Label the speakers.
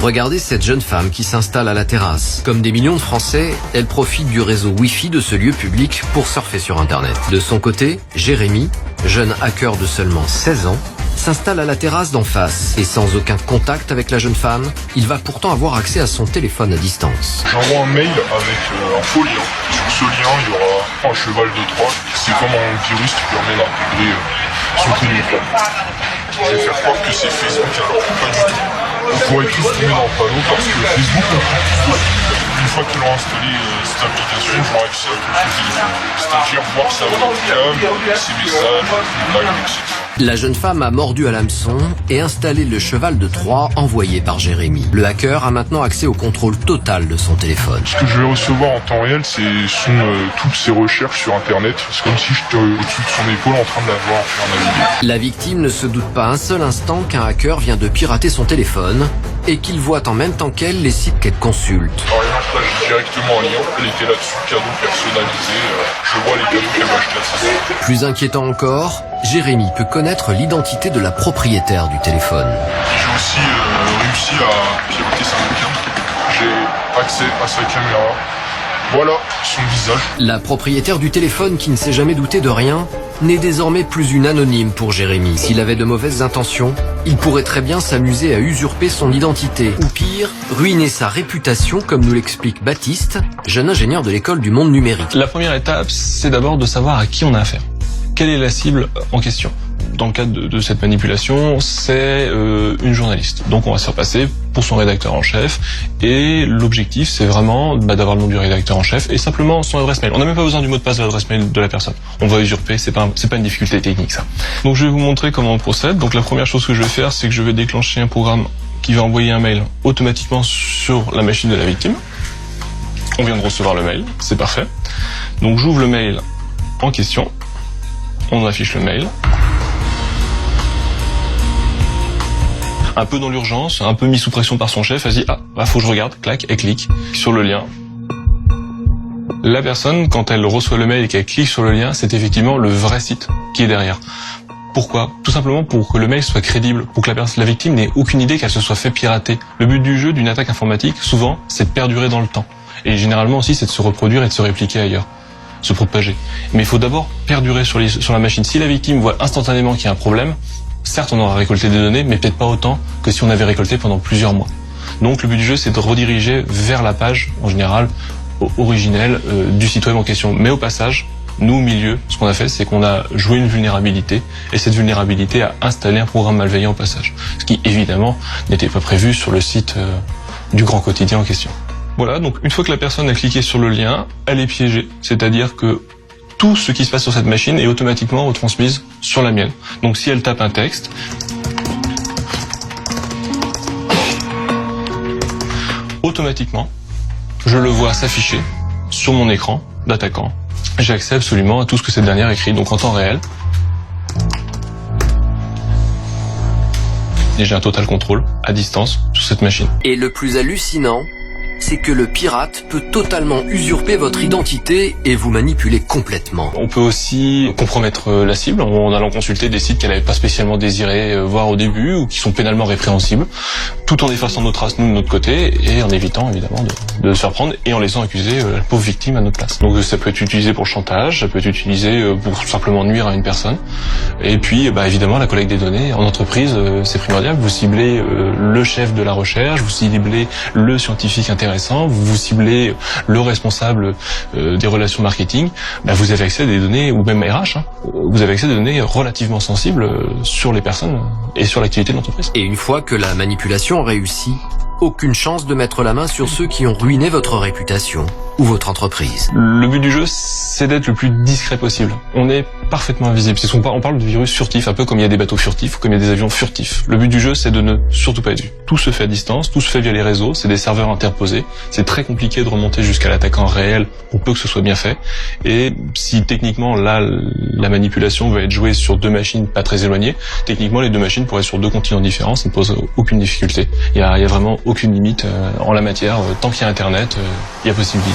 Speaker 1: Regardez cette jeune femme qui s'installe à la terrasse. Comme des millions de Français, elle profite du réseau Wi-Fi de ce lieu public pour surfer sur Internet. De son côté, Jérémy, jeune hacker de seulement 16 ans, s'installe à la terrasse d'en face. Et sans aucun contact avec la jeune femme, il va pourtant avoir accès à son téléphone à distance.
Speaker 2: J'envoie un mail avec un faux lien. Sur ce lien, il y aura un cheval de Troie. C'est comme un virus qui permet d'intégrer son téléphone. Je vais faire croire que c'est Facebook, alors que pas du tout. On pourrait tous tomber dans le panneau parce que Facebook, une fois qu'ils auront installé cette application, ils auront accès à tout son téléphone. C'est-à-dire voir sa webcam, ses messages, etc.
Speaker 1: La jeune femme a mordu à l'hameçon et installé le cheval de Troie envoyé par Jérémy. Le hacker a maintenant accès au contrôle total de son téléphone.
Speaker 2: Ce que je vais recevoir en temps réel, sont toutes ses recherches sur Internet. C'est comme si j'étais au-dessus de son épaule en train de la voir faire naviguer.
Speaker 1: La victime ne se doute pas un seul instant qu'un hacker vient de pirater son téléphone et qu'il voit en même temps qu'elle les sites qu'elle consulte.
Speaker 2: Par exemple, là, j'ai directement un lien. Elle était là-dessus, cadeau personnalisé. Je vois les cadeaux qu'elle va acheter à ses enfants.
Speaker 1: Plus inquiétant encore, Jérémy peut connaître l'identité de la propriétaire du téléphone.
Speaker 2: J'ai aussi réussi à pirater sa webcam. J'ai accès à sa caméra. Voilà son visage.
Speaker 1: La propriétaire du téléphone, qui ne s'est jamais douté de rien, n'est désormais plus une anonyme pour Jérémy. S'il avait de mauvaises intentions, il pourrait très bien s'amuser à usurper son identité. Ou pire, ruiner sa réputation, comme nous l'explique Baptiste, jeune ingénieur de l'école du monde numérique.
Speaker 3: La première étape, c'est d'abord de savoir à qui on a affaire. Quelle est la cible en question? Dans le cadre de cette manipulation, c'est une journaliste. Donc on va se faire passer pour son rédacteur en chef. Et l'objectif, c'est vraiment d'avoir le nom du rédacteur en chef et simplement son adresse mail. On n'a même pas besoin du mot de passe de l'adresse mail de la personne. On va usurper, c'est pas une difficulté technique ça. Donc je vais vous montrer comment on procède. Donc la première chose que je vais faire, c'est que je vais déclencher un programme qui va envoyer un mail automatiquement sur la machine de la victime. On vient de recevoir le mail, c'est parfait. Donc j'ouvre le mail en question. On affiche le mail. Un peu dans l'urgence, un peu mis sous pression par son chef, elle se dit « Ah, faut que je regarde », clac, et clique sur le lien. La personne, quand elle reçoit le mail et qu'elle clique sur le lien, c'est effectivement le vrai site qui est derrière. Pourquoi? Tout simplement pour que le mail soit crédible, pour que la victime n'ait aucune idée qu'elle se soit fait pirater. Le but du jeu, d'une attaque informatique, souvent, c'est de perdurer dans le temps. Et généralement aussi, c'est de se reproduire et de se répliquer ailleurs. Se propager. Mais il faut d'abord perdurer sur la machine. Si la victime voit instantanément qu'il y a un problème, certes on aura récolté des données, mais peut-être pas autant que si on avait récolté pendant plusieurs mois. Donc le but du jeu, c'est de rediriger vers la page, en général, originelle du site web en question. Mais au passage, nous au milieu, ce qu'on a fait, c'est qu'on a joué une vulnérabilité, et cette vulnérabilité a installé un programme malveillant au passage. Ce qui, évidemment, n'était pas prévu sur le site du Grand Quotidien en question. Voilà, donc une fois que la personne a cliqué sur le lien, elle est piégée. C'est-à-dire que tout ce qui se passe sur cette machine est automatiquement retransmis sur la mienne. Donc si elle tape un texte, automatiquement, je le vois s'afficher sur mon écran d'attaquant. J'ai accès absolument à tout ce que cette dernière écrit, donc en temps réel. Et j'ai un total contrôle à distance sur cette machine.
Speaker 1: Et le plus hallucinant, c'est que le pirate peut totalement usurper votre identité et vous manipuler complètement.
Speaker 3: On peut aussi compromettre la cible en allant consulter des sites qu'elle n'avait pas spécialement désiré voir au début ou qui sont pénalement répréhensibles, tout en effaçant nos traces, nous, de notre côté, et en évitant, évidemment, de se faire prendre et en laissant accuser la pauvre victime à notre place. Donc ça peut être utilisé pour le chantage, ça peut être utilisé pour simplement nuire à une personne. Et puis, évidemment, la collecte des données en entreprise, c'est primordial. Vous ciblez le chef de la recherche, vous ciblez le scientifique intéressant, vous ciblez le responsable des relations marketing, vous avez accès à des données, ou même RH, vous avez accès à des données relativement sensibles sur les personnes et sur l'activité de l'entreprise.
Speaker 1: Et une fois que la manipulation réussit, aucune chance de mettre la main sur ceux qui ont ruiné votre réputation ou votre entreprise.
Speaker 3: Le but du jeu, c'est d'être le plus discret possible. On est parfaitement invisible. On parle de virus furtif, un peu comme il y a des bateaux furtifs, comme il y a des avions furtifs. Le but du jeu, c'est de ne surtout pas être vu. Tout se fait à distance, tout se fait via les réseaux, c'est des serveurs interposés. C'est très compliqué de remonter jusqu'à l'attaquant réel pour peu que ce soit bien fait. Et si techniquement, là, la manipulation va être jouée sur deux machines pas très éloignées, techniquement, les deux machines pourraient être sur deux continents différents, ça ne pose aucune difficulté. Il y a vraiment aucune limite en la matière. Tant qu'il y a Internet, il y a possibilité.